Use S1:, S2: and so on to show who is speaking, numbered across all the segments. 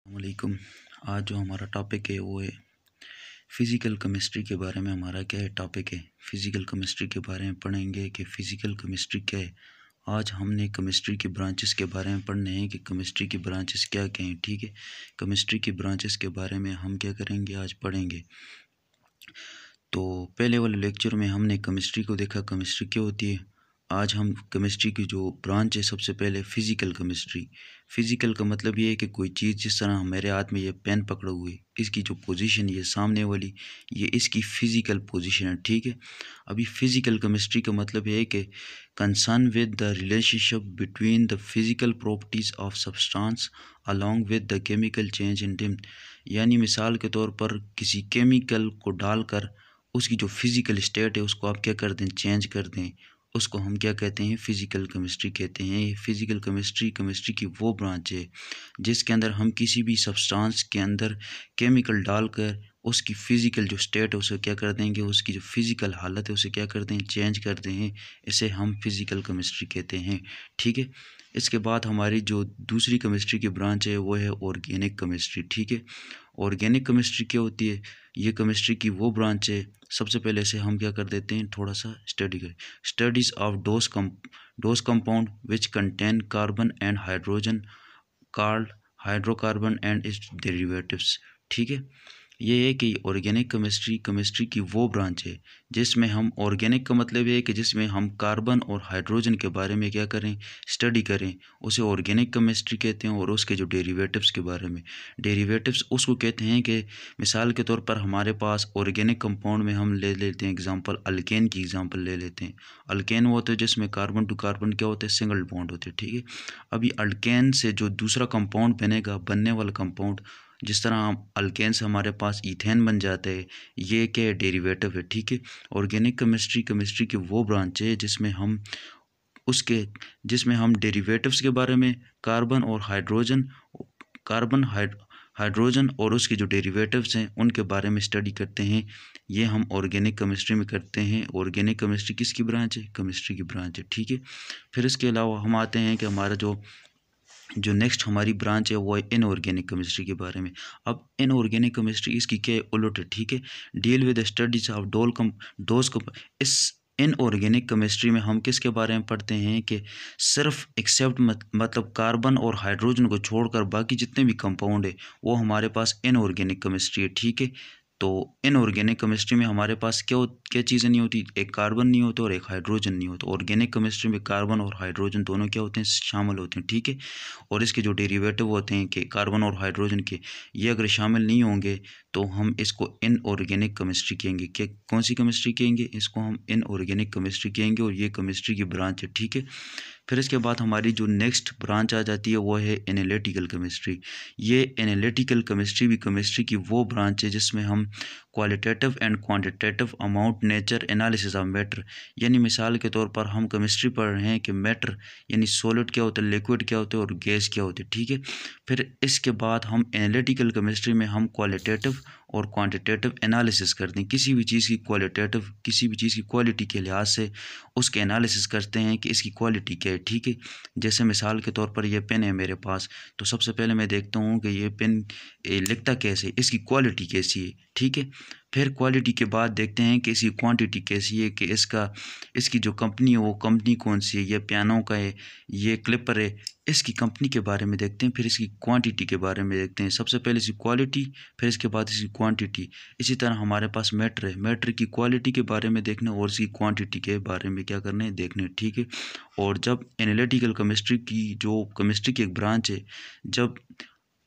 S1: वालेकुम। आज जो हमारा टॉपिक है वो है फ़िज़िकल केमिस्ट्री के बारे में। हमारा क्या है टॉपिक है, फ़िज़िकल केमिस्ट्री के बारे में पढ़ेंगे कि फ़िज़िकल केमिस्ट्री क्या है। आज हमने केमिस्ट्री की ब्रांचेस के बारे में पढ़ने हैं कि केमिस्ट्री की ब्रांचेस क्या क्या हैं। ठीक है, केमिस्ट्री की ब्रांचेस के बारे में हम क्या करेंगे, आज पढ़ेंगे। तो पहले वाले लेक्चर में हमने केमिस्ट्री को देखा, केमिस्ट्री क्या होती है। आज हम केमिस्ट्री की जो ब्रांच है, सबसे पहले फ़िज़िकल केमिस्ट्री। फ़िज़िकल का मतलब ये है कि कोई चीज़, जिस तरह मेरे हाथ में ये पेन पकड़े हुए, इसकी जो पोजीशन ये सामने वाली, ये इसकी फ़िज़िकल पोजीशन है। ठीक है, अभी फ़िज़िकल केमिस्ट्री का मतलब ये है कि concern with the relationship between the physical properties of substance along with the chemical change in them. यानी मिसाल के तौर पर किसी केमिकल को डालकर उसकी जो फिज़िकल स्टेट है उसको आप क्या कर दें, चेंज कर दें, उसको हम क्या कहते हैं, फ़िज़िकल केमिस्ट्री कहते हैं। ये फ़िज़िकल केमिस्ट्री की वो ब्रांच है जिसके अंदर हम किसी भी सब्सटेंस के अंदर केमिकल डालकर उसकी फ़िज़िकल जो स्टेट है उसे क्या कर देंगे, उसकी जो फ़िज़िकल हालत है उसे क्या कर दें, चेंज कर दें। इसे हम फ़िज़िकल केमिस्ट्री कहते हैं। ठीक है, इसके बाद हमारी जो दूसरी केमिस्ट्री की ब्रांच है वो है ऑर्गेनिक केमिस्ट्री। ठीक है, ऑर्गेनिक केमिस्ट्री क्या होती है, ये केमिस्ट्री की वो ब्रांच है। सबसे पहले से हम क्या कर देते हैं, थोड़ा सा स्टडी करें। Studies of dose compound which contain carbon and hydrogen called hydrocarbon and it's derivatives. ठीक है, ये है कि ऑर्गेनिक केमिस्ट्री की वो ब्रांच है जिसमें हम, ऑर्गेनिक का मतलब ये है कि जिसमें हम कार्बन और हाइड्रोजन के बारे में क्या करें, स्टडी करें, उसे ऑर्गेनिक केमिस्ट्री कहते हैं। और उसके जो डेरिवेटिव्स के बारे में, डेरिवेटिव्स उसको कहते हैं कि मिसाल के तौर पर हमारे पास ऑर्गेनिक कंपाउंड में हम ले लेते हैं एग्जांपल, अल्केन की एग्जांपल ले लेते हैं। अल्केन वो होते हैं जिसमें कार्बन टू कार्बन क्या होते हैं, सिंगल बॉन्ड होते हैं। ठीक है, अभी अल्केन से जो दूसरा कंपाउंड बनेगा, बनने वाला कंपाउंड, जिस तरह हम अल्केन से हमारे पास ईथेन बन जाते हैं, ये क्या डेरिवेटिव है। ठीक है, ऑर्गेनिक केमिस्ट्री की वो ब्रांच है जिसमें हम उसके जिसमें हम डेरिवेटिव्स के बारे में, कार्बन और हाइड्रोजन, कार्बन हाइड्रोजन और उसके जो डेरिवेटिव्स हैं उनके बारे में स्टडी करते हैं। ये हम ऑर्गेनिक केमिस्ट्री में करते हैं। ऑर्गेनिक केमिस्ट्री किसकी ब्रांच है, केमिस्ट्री की ब्रांच है। ठीक है, फिर इसके अलावा हम आते हैं कि हमारा जो नेक्स्ट हमारी ब्रांच है वो है इनऑर्गेनिक केमिस्ट्री के बारे में। अब इनऑर्गेनिक केमिस्ट्री इसकी क्या उलट है। ठीक है, deal with the studies of those कम। इस इनऑर्गेनिक केमिस्ट्री में हम किसके बारे में पढ़ते हैं कि सिर्फ एक्सेप्ट मतलब कार्बन और हाइड्रोजन को छोड़कर बाकी जितने भी कंपाउंड है वो हमारे पास इनऑर्गेनिक केमिस्ट्री है। ठीक है, तो इनऑर्गेनिक केमिस्ट्री में हमारे पास क्या चीज़ें नहीं होती, एक कार्बन नहीं होता और एक हाइड्रोजन नहीं होता। ऑर्गेनिक केमिस्ट्री में कार्बन और हाइड्रोजन दोनों क्या होते हैं, शामिल होते हैं। ठीक है, और इसके जो डेरिवेटिव होते हैं कि कार्बन और हाइड्रोजन के, ये अगर शामिल नहीं होंगे तो हम इसको इनऑर्गेनिक केमिस्ट्री कहेंगे। क्या, कौन सी केमिस्ट्री कहेंगे, इसको हम इनऑर्गेनिक केमिस्ट्री कहेंगे और ये केमिस्ट्री की ब्रांच है। ठीक है, फिर इसके बाद हमारी जो नेक्स्ट ब्रांच आ जाती है वो है एनालिटिकल केमिस्ट्री। ये एनालिटिकल केमिस्ट्री भी केमिस्ट्री की वो ब्रांच है जिसमें हम qualitative and quantitative amount nature analysis of matter, यानी मिसाल के तौर पर हम केमिस्ट्री पढ़ रहे हैं कि मैटर यानी सॉलिड क्या होता है, लिक्विड क्या होता है और गैस क्या होती है। ठीक है, फिर इसके बाद हम एनालिटिकल केमिस्ट्री में हम क्वालिटेटिव और क्वांटिटेटिव एनालिसिस करते हैं। किसी भी चीज़ की क्वालिटेटिव, किसी भी चीज़ की क्वालिटी के लिहाज से उसके एनालिसिस करते हैं कि इसकी क्वालिटी क्या है। ठीक है, जैसे मिसाल के तौर पर ये पेन है मेरे पास, तो सबसे पहले मैं देखता हूँ कि ये पेन लिखता कैसे, इसकी क्वालिटी कैसी है। ठीक है, फिर क्वालिटी के बाद देखते हैं कि इसकी क्वांटिटी कैसी है, कि इसकी जो कंपनी है वो कंपनी कौन सी है, ये पियानो का है, ये क्लिपर है, इसकी कंपनी के बारे में देखते हैं। फिर इसकी क्वांटिटी के बारे में देखते हैं, सबसे पहले इसकी क्वालिटी, फिर इसके बाद इसकी क्वांटिटी। इसी तरह हमारे पास मैटर है, मैटर की क्वालिटी के बारे में देखना और इसकी क्वांटिटी के बारे में क्या करना है, देखना है। ठीक है, और जब एनालिटिकल केमिस्ट्री की जो केमिस्ट्री की एक ब्रांच है, जब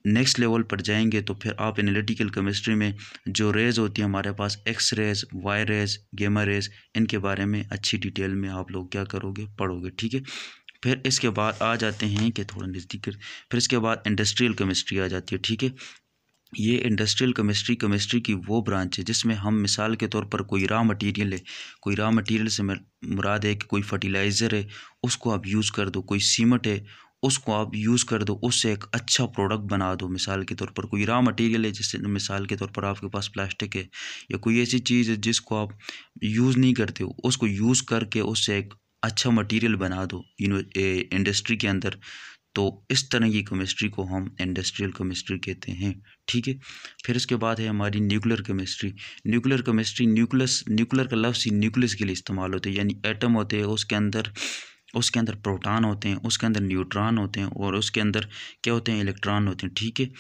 S1: नेक्स्ट लेवल पर जाएंगे तो फिर आप एनालिटिकल केमिस्ट्री में जो रेज़ होती है हमारे पास, एक्स रेज़, वाई रेज़, गेमा रेज़, इनके बारे में अच्छी डिटेल में आप लोग क्या करोगे, पढ़ोगे। ठीक है, फिर इसके बाद आ जाते हैं कि थोड़ा नज़दीक, फिर इसके बाद इंडस्ट्रियल केमिस्ट्री आ जाती है। ठीक है, ये इंडस्ट्रियल केमिस्ट्री की वो ब्रांच है जिसमें हम मिसाल के तौर पर कोई रॉ मटेरियल है, कोई रॉ मटेरियल से मुराद है कि कोई फर्टिलाइज़र है, उसको आप यूज़ कर दो, कोई सीमेंट है उसको आप यूज़ कर दो, उससे एक अच्छा प्रोडक्ट बना दो। मिसाल के तौर पर कोई रॉ मटेरियल है, जैसे मिसाल के तौर पर आपके पास प्लास्टिक है या कोई ऐसी चीज़ है जिसको आप यूज़ नहीं करते हो, उसको यूज़ करके उससे एक अच्छा मटेरियल बना दो इंडस्ट्री के अंदर, तो इस तरह की केमिस्ट्री को हम इंडस्ट्रियल केमिस्ट्री कहते हैं, ठीक है। फिर इसके बाद है हमारी nuclear chemistry. Nuclear chemistry, nuclear का लफ्ज़ ही न्यूक्लियस के लिए इस्तेमाल होते हैं, यानी एटम होते हैं, उसके अंदर प्रोटॉन होते हैं, उसके अंदर न्यूट्रॉन होते हैं और उसके अंदर क्या होते हैं, इलेक्ट्रॉन होते हैं, ठीक है।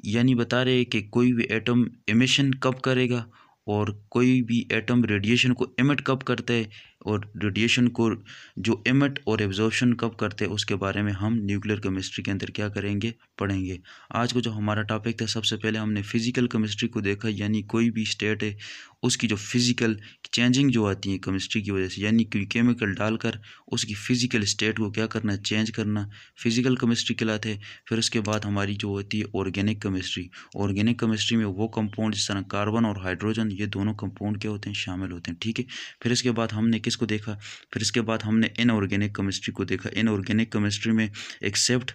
S1: यानी बता रहे हैं कि कोई भी एटम एमिशन कब करेगा और कोई भी एटम रेडिएशन को एमिट कब करता है, और रेडिएशन को जो एमिट और एब्जॉर्प्शन कब करते हैं, उसके बारे में हम न्यूक्लियर केमिस्ट्री के अंदर क्या करेंगे, पढ़ेंगे। आज को जो हमारा टॉपिक था, सबसे पहले हमने फिज़िकल केमिस्ट्री को देखा, यानी कोई भी स्टेट है उसकी जो फिज़िकल चेंजिंग जो आती है केमिस्ट्री की वजह से, यानी कोई केमिकल डालकर उसकी फ़िज़िकल स्टेट को क्या करना, चेंज करना, फिज़िकल केमिस्ट्री कहलाते हैं। फिर उसके बाद हमारी जो होती है ऑर्गेनिक केमिस्ट्री। ऑर्गेनिक केमिस्ट्री में वो कंपाउंड जिस तरह कार्बन और हाइड्रोजन, ये दोनों कंपाउंड क्या होते हैं, शामिल होते हैं, ठीक है। फिर इसके बाद हमने किसको देखा, फिर इसके बाद हमने इनऑर्गेनिक केमिस्ट्री को देखा। इनऑर्गेनिक केमिस्ट्री में एक्सेप्ट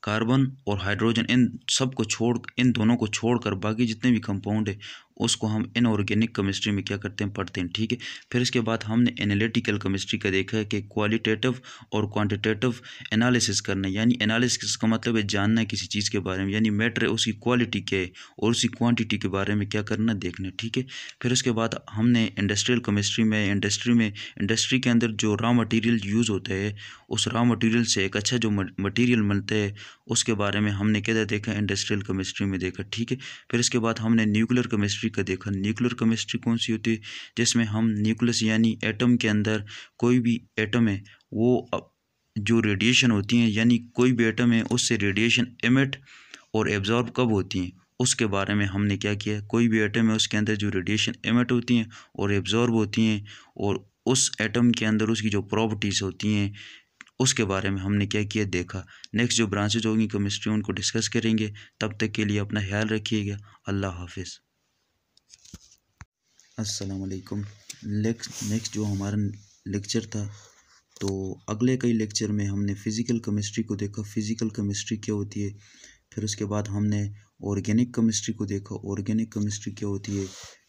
S1: कार्बन और हाइड्रोजन, इन दोनों को छोड़कर बाकी जितने भी कंपाउंड है उसको हम इनऑर्गेनिक केमिस्ट्री में क्या करते हैं, पढ़ते हैं, ठीक है। फिर इसके बाद हमने एनालिटिकल केमिस्ट्री का देखा है कि क्वालिटेटिव और क्वांटिटेटिव एनालिसिस करना, यानी एनालिसिस का मतलब है जानना है किसी चीज़ के बारे में, यानी मैटर है उसकी क्वालिटी क्या है और उसकी क्वांटिटी के बारे में क्या करना, देखना, ठीक है। फिर उसके बाद हमने इंडस्ट्रियल केमिस्ट्री में इंडस्ट्री के अंदर जो रॉ मटेरियल यूज़ होता है, उस रॉ मटेरियल से एक अच्छा जो मटेरियल मिलता है, उसके बारे में हमने क्या देखा, इंडस्ट्रियल केमिस्ट्री में देखा, ठीक है। फिर इसके बाद हमने न्यूक्लियर केमिस्ट्री का देखा। न्यूक्लियर केमिस्ट्री कौन सी होती है, जिसमें हम न्यूक्लियस यानी एटम के अंदर कोई भी एटम है वो जो रेडिएशन होती हैं, यानी कोई भी एटम है उससे रेडिएशन एमिट और एब्जॉर्ब कब होती हैं, उसके बारे में हमने क्या किया। कोई भी एटम है उसके अंदर जो रेडिएशन एमिट होती हैं और एब्जॉर्ब होती हैं, और उस एटम के अंदर उसकी जो प्रॉपर्टीज़ होती हैं उसके बारे में हमने क्या किया, देखा। नेक्स्ट जो ब्रांचेज होंगी केमिस्ट्री उनको डिस्कस करेंगे। तब तक के लिए अपना ख्याल रखिएगा। अल्लाह हाफिज़। अस्सलाम वालेकुम। नेक्स्ट जो हमारा लेक्चर था, तो अगले कई लेक्चर में हमने फ़िज़िकल केमिस्ट्री को देखा, फ़िज़िकल केमिस्ट्री क्या होती है। फिर उसके बाद हमने ऑर्गेनिक केमिस्ट्री को देखा, ऑर्गेनिक केमिस्ट्री क्या होती है।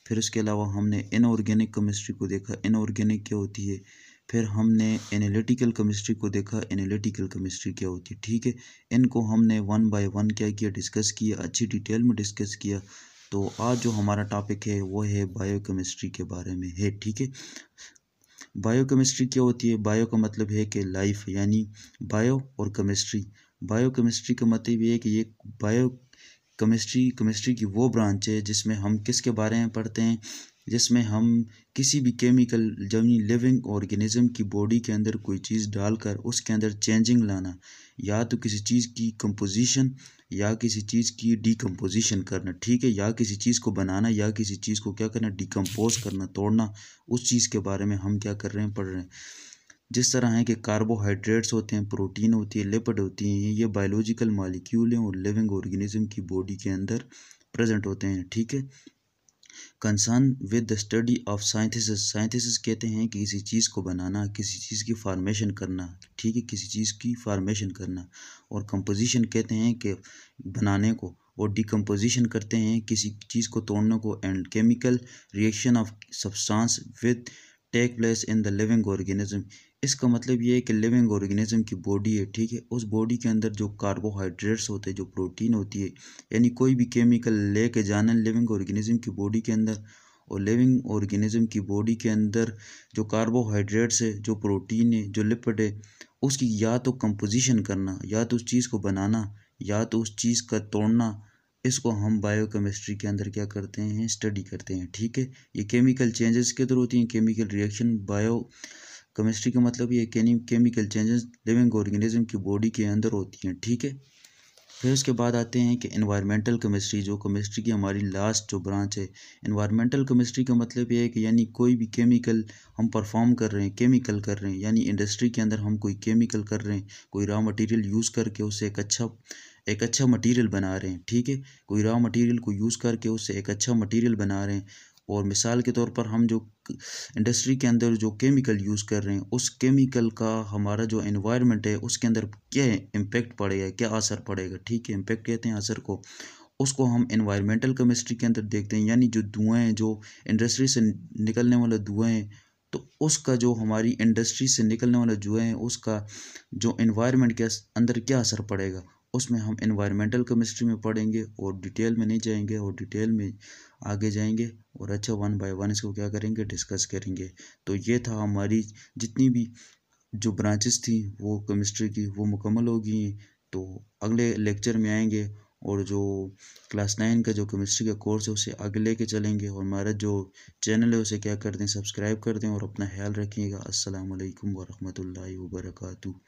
S1: फिर उसके अलावा हमने इनऑर्गेनिक केमिस्ट्री को देखा, इनऑर्गेनिक क्या होती है। फिर हमने एनालिटिकल केमिस्ट्री को देखा, एनालिटिकल केमिस्ट्री क्या होती है, ठीक है। इनको हमने वन बाय वन क्या किया, डिस्कस किया, अच्छी डिटेल में डिस्कस किया। तो आज जो हमारा टॉपिक है वो है बायोकेमिस्ट्री के बारे में है, ठीक है। बायोकेमिस्ट्री क्या होती है, बायो का मतलब है कि लाइफ, यानी बायो और केमिस्ट्री। बायोकेमिस्ट्री का मतलब ये है कि ये केमिस्ट्री की वो ब्रांच है जिसमें हम किसके बारे में पढ़ते हैं, जिसमें हम किसी भी केमिकल यानी लिविंग ऑर्गेनिज्म की बॉडी के अंदर कोई चीज़ डालकर उसके अंदर चेंजिंग लाना, या तो किसी चीज़ की कंपोजिशन या किसी चीज़ की डिकम्पोजिशन करना, ठीक है, या किसी चीज़ को बनाना या किसी चीज़ को क्या करना, डिकम्पोज करना, तोड़ना, उस चीज़ के बारे में हम क्या कर रहे हैं, पढ़ रहे हैं। जिस तरह है कि कार्बोहाइड्रेट्स होते हैं, प्रोटीन होती है, लिपिड होती हैं, ये बायोलॉजिकल मॉलिक्यूल हैं और लिविंग ऑर्गेनिज्म की बॉडी के अंदर प्रेजेंट होते हैं, ठीक है। Concern with the study of synthesis कहते हैं कि किसी चीज़ को बनाना, किसी चीज़ की फार्मेशन करना, ठीक है, किसी चीज़ की फार्मेशन करना। और कंपोजिशन कहते हैं कि बनाने को, और डिकम्पोजिशन करते हैं किसी चीज़ को तोड़ने को। And chemical reaction of substance with take place in the living organism. इसका मतलब ये है कि लिविंग ऑर्गेनिज्म की बॉडी है, ठीक है, उस बॉडी के अंदर जो कार्बोहाइड्रेट्स होते हैं, जो प्रोटीन होती है, यानी कोई भी केमिकल लेके जाना लिविंग ऑर्गेनिज्म की बॉडी के अंदर, और लिविंग ऑर्गेनिज्म की बॉडी के अंदर जो कार्बोहाइड्रेट्स है, जो प्रोटीन है, जो लिपिड है, उसकी या तो कंपोजिशन करना, या तो उस चीज़ को बनाना, या तो उस चीज़ का तोड़ना, इसको हम बायोकेमिस्ट्री के अंदर क्या करते हैं, स्टडी करते हैं, ठीक है। ये केमिकल चेंजेस किधर होती हैं, केमिकल रिएक्शन। बायो केमिस्ट्री का मतलब ये केमिकल चेंजेस लिविंग ऑर्गेनिज्म की बॉडी के अंदर होती हैं, ठीक है। फिर उसके बाद आते हैं कि एनवायरमेंटल केमिस्ट्री, जो केमिस्ट्री की हमारी लास्ट जो ब्रांच है। एनवायरमेंटल केमिस्ट्री का मतलब ये है कि यानी कोई भी केमिकल हम परफॉर्म कर रहे हैं, केमिकल कर रहे हैं, यानी इंडस्ट्री के अंदर हम कोई केमिकल कर रहे हैं, कोई रॉ मटेरियल यूज़ करके उससे एक अच्छा मटेरियल बना रहे हैं, ठीक है। कोई रॉ मटेरियल को यूज़ करके उससे एक अच्छा मटेरियल बना रहे हैं। और मिसाल के तौर पर हम जो इंडस्ट्री के अंदर जो केमिकल यूज़ कर रहे हैं, उस केमिकल का हमारा जो एनवायरनमेंट है उसके अंदर क्या इम्पेक्ट पड़ेगा, क्या असर पड़ेगा, ठीक है, इम्पेक्ट कहते हैं असर को। उसको हम एनवायरमेंटल केमिस्ट्री के अंदर देखते हैं, यानी जो धुआं हैं, जो इंडस्ट्री से निकलने वाले धुआं हैं, तो उसका जो हमारी इंडस्ट्री से निकलने वाला धुआं है उसका जो एनवायरनमेंट के अंदर क्या असर पड़ेगा, उसमें हम एनवायरमेंटल केमिस्ट्री में पढ़ेंगे और डिटेल में नहीं जाएंगे और डिटेल में आगे जाएंगे और अच्छा वन बाय वन इसको क्या करेंगे, डिस्कस करेंगे। तो ये था हमारी जितनी भी जो ब्रांचेस थी वो केमिस्ट्री की वो मुकम्मल हो गई हैं। तो अगले लेक्चर में आएंगे और जो क्लास 9 का जो केमिस्ट्री का कोर्स है उसे आगे लेके चलेंगे और हमारा जो चैनल है उसे क्या कर दें, सब्सक्राइब कर दें और अपना ख्याल रखिएगा। अस्सलाम वालेकुम वरहमतुल्लाहि वबरकातुहू।